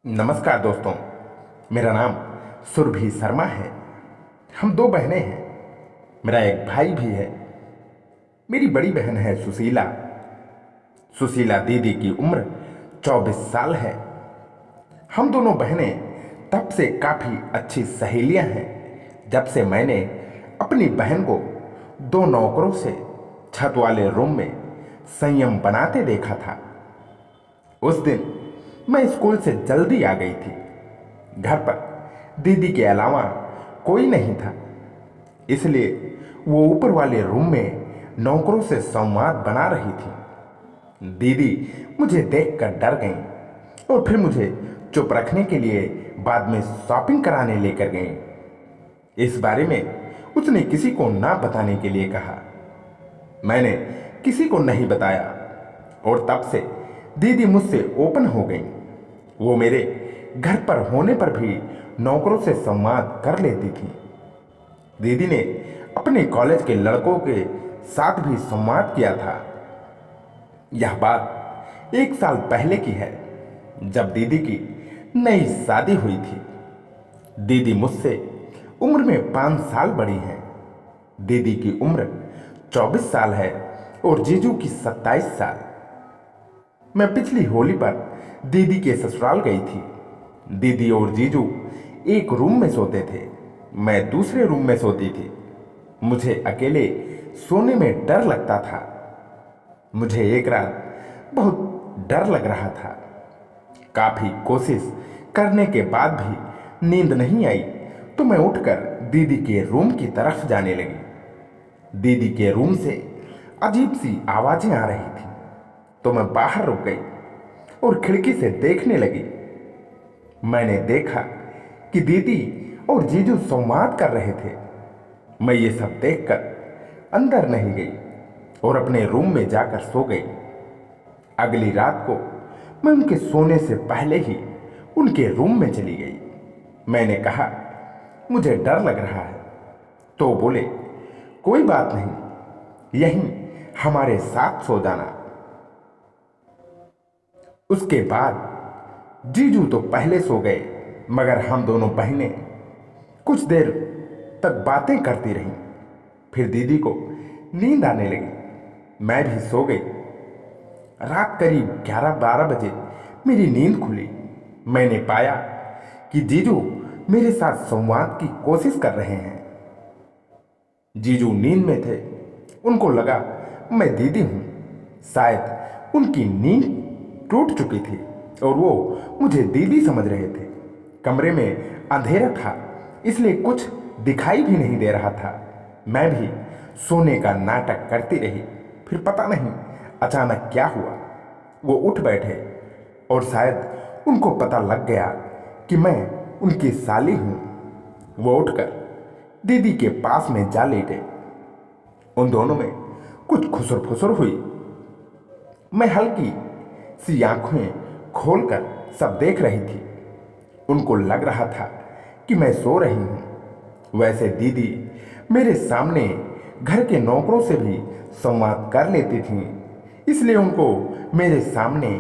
नमस्कार दोस्तों। मेरा नाम सुरभि शर्मा है। हम दो बहनें हैं। मेरा एक भाई भी है। मेरी बड़ी बहन है सुशीला। सुशीला दीदी की उम्र 24 साल है। हम दोनों बहनें तब से काफ़ी अच्छी सहेलियां हैं जब से मैंने अपनी बहन को दो नौकरों से छत वाले रूम में संयम बनाते देखा था। उस दिन मैं स्कूल से जल्दी आ गई थी। घर पर दीदी के अलावा कोई नहीं था, इसलिए वो ऊपर वाले रूम में नौकरों से संवाद बना रही थी। दीदी मुझे देखकर डर गईं और फिर मुझे चुप रखने के लिए बाद में शॉपिंग कराने लेकर गईं। इस बारे में उसने किसी को ना बताने के लिए कहा। मैंने किसी को नहीं बताया और तब से दीदी मुझसे ओपन हो गई। वो मेरे घर पर होने पर भी नौकरों से संवाद कर लेती थी। दीदी ने अपने कॉलेज के लड़कों के साथ भी संवाद किया था। यह बात 1 साल पहले की है, जब दीदी की नई शादी हुई थी। दीदी मुझसे उम्र में 5 साल बड़ी है। दीदी की उम्र 24 साल है और जीजू की 27 साल। मैं पिछली होली पर दीदी के ससुराल गई थी। दीदी और जीजू एक रूम में सोते थे, मैं दूसरे रूम में सोती थी। मुझे अकेले सोने में डर लगता था। मुझे एक रात बहुत डर लग रहा था। काफी कोशिश करने के बाद भी नींद नहीं आई तो मैं उठकर दीदी के रूम की तरफ जाने लगी। दीदी के रूम से अजीब सी आवाजें आ रही थी तो मैं बाहर रुक गई और खिड़की से देखने लगी। मैंने देखा कि दीदी और जीजू संवाद कर रहे थे। मैं ये सब देखकर अंदर नहीं गई और अपने रूम में जाकर सो गई। अगली रात को मैं उनके सोने से पहले ही उनके रूम में चली गई। मैंने कहा मुझे डर लग रहा है, तो बोले कोई बात नहीं, यहीं हमारे साथ सो जाना। उसके बाद जीजू तो पहले सो गए, मगर हम दोनों बहनें कुछ देर तक बातें करती रहीं। फिर दीदी को नींद आने लगी, मैं भी सो गई। रात करीब 11-12 बजे मेरी नींद खुली। मैंने पाया कि जीजू मेरे साथ संवाद की कोशिश कर रहे हैं। जीजू नींद में थे। उनको लगा मैं दीदी हूं। शायद उनकी नींद टूट चुकी थी और वो मुझे दीदी समझ रहे थे। कमरे में अंधेरा था, इसलिए कुछ दिखाई भी नहीं दे रहा था। मैं भी सोने का नाटक करती रही। फिर पता नहीं अचानक क्या हुआ, वो उठ बैठे और शायद उनको पता लग गया कि मैं उनकी साली हूं। वो उठकर दीदी के पास में जा लेटे। उन दोनों में कुछ खुसर फुसर हुई। मैं हल्की सी आंखें खोलकर सब देख रही थी। उनको लग रहा था कि मैं सो रही हूं। वैसे दीदी मेरे सामने घर के नौकरों से भी संवाद कर लेती थीं, इसलिए उनको मेरे सामने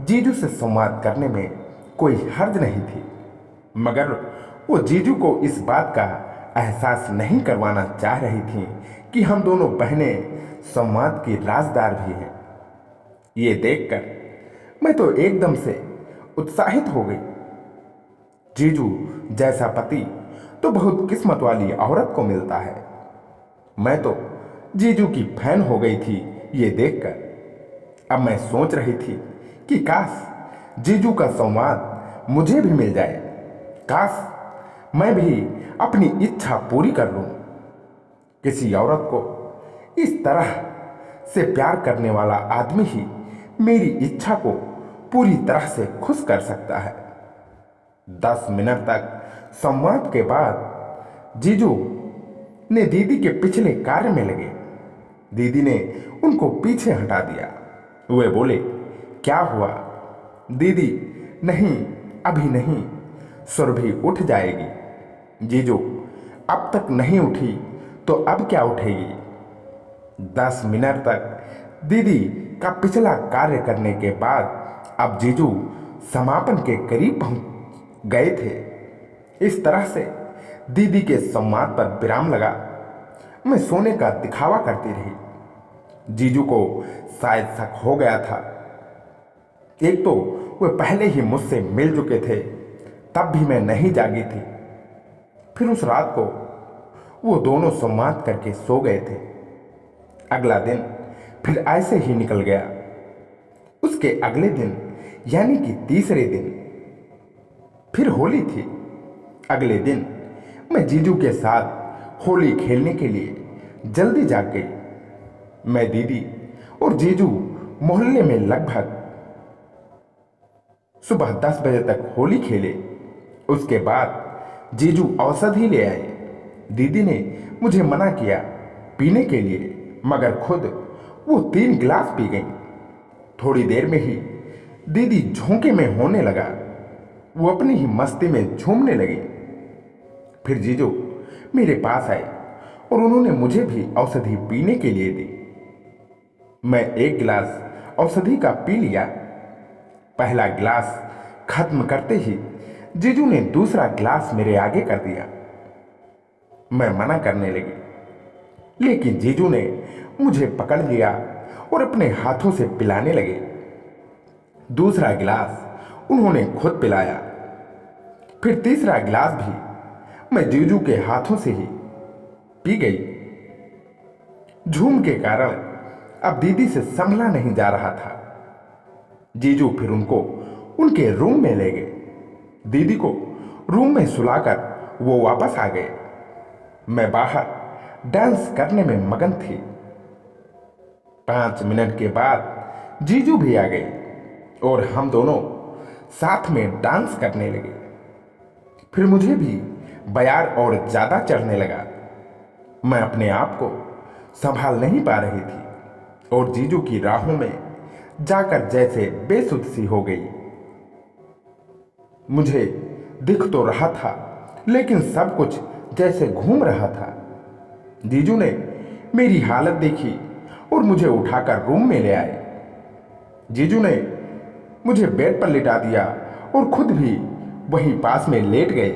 जीजू से संवाद करने में कोई हर्ज नहीं थी। मगर वो जीजू को इस बात का एहसास नहीं करवाना चाह रही थी कि हम दोनों बहनें संवाद की राजदार भी हैं। ये देखकर मैं तो एकदम से उत्साहित हो गई। जीजू जैसा पति तो बहुत किस्मत वाली औरत को मिलता है। मैं तो जीजू की फैन हो गई थी ये देखकर। अब मैं सोच रही थी कि काश जीजू का संवाद मुझे भी मिल जाए। काश मैं भी अपनी इच्छा पूरी कर लूं। किसी औरत को इस तरह से प्यार करने वाला आदमी ही मेरी इच्छा को पूरी तरह से खुश कर सकता है। 10 मिनट तक संवाद के बाद जीजू ने दीदी के पिछले कार्य में लगे। दीदी ने उनको पीछे हटा दिया। वे बोले क्या हुआ? दीदी नहीं, अभी नहीं, सुरभि उठ जाएगी। जीजू अब तक नहीं उठी तो अब क्या उठेगी? 10 मिनट तक दीदी का पिछला कार्य करने के बाद अब जीजू समापन के करीब पहुंच गए थे। इस तरह से दीदी के संवाद पर विराम लगा। मैं सोने का दिखावा करती रही। जीजू को शायद शक हो गया था। एक तो वे पहले ही मुझसे मिल चुके थे, तब भी मैं नहीं जागी थी। फिर उस रात को वो दोनों संवाद करके सो गए थे। अगला दिन फिर ऐसे ही निकल गया। उसके अगले दिन यानी कि तीसरे दिन फिर होली थी। अगले दिन मैं जीजू के साथ होली खेलने के लिए जल्दी जाग गई। मैं, दीदी और जीजू मोहल्ले में लगभग सुबह 10 बजे तक होली खेले। उसके बाद जीजू औषधि ले आए। दीदी ने मुझे मना किया पीने के लिए, मगर खुद वो 3 गिलास पी गई। थोड़ी देर में ही दीदी झोंके में होने लगा। वो अपनी ही मस्ती में झूमने लगी। फिर जीजू मेरे पास आए और उन्होंने मुझे भी औषधि पीने के लिए दी। मैं 1 गिलास औषधि का पी लिया। पहला गिलास खत्म करते ही जीजू ने दूसरा गिलास मेरे आगे कर दिया। मैं मना करने लगी, लेकिन जीजू ने मुझे पकड़ लिया और अपने हाथों से पिलाने लगे। दूसरा गिलास उन्होंने खुद पिलाया। फिर तीसरा गिलास भी मैं जीजू के हाथों से ही पी गई। झूम के कारण अब दीदी से संभला नहीं जा रहा था। जीजू फिर उनको उनके रूम में ले गए। दीदी को रूम में सुलाकर वो वापस आ गए। मैं बाहर डांस करने में मगन थी। 5 मिनट के बाद जीजू भी आ गई और हम दोनों साथ में डांस करने लगे। फिर मुझे भी बयार और ज्यादा चढ़ने लगा। मैं अपने आप को संभाल नहीं पा रही थी और जीजू की राहों में जाकर जैसे बेसुध सी हो गई। मुझे दिख तो रहा था, लेकिन सब कुछ जैसे घूम रहा था। जीजू ने मेरी हालत देखी और मुझे उठाकर रूम में ले आए। जीजू ने मुझे बेड पर लिटा दिया और खुद भी वहीं पास में लेट गए।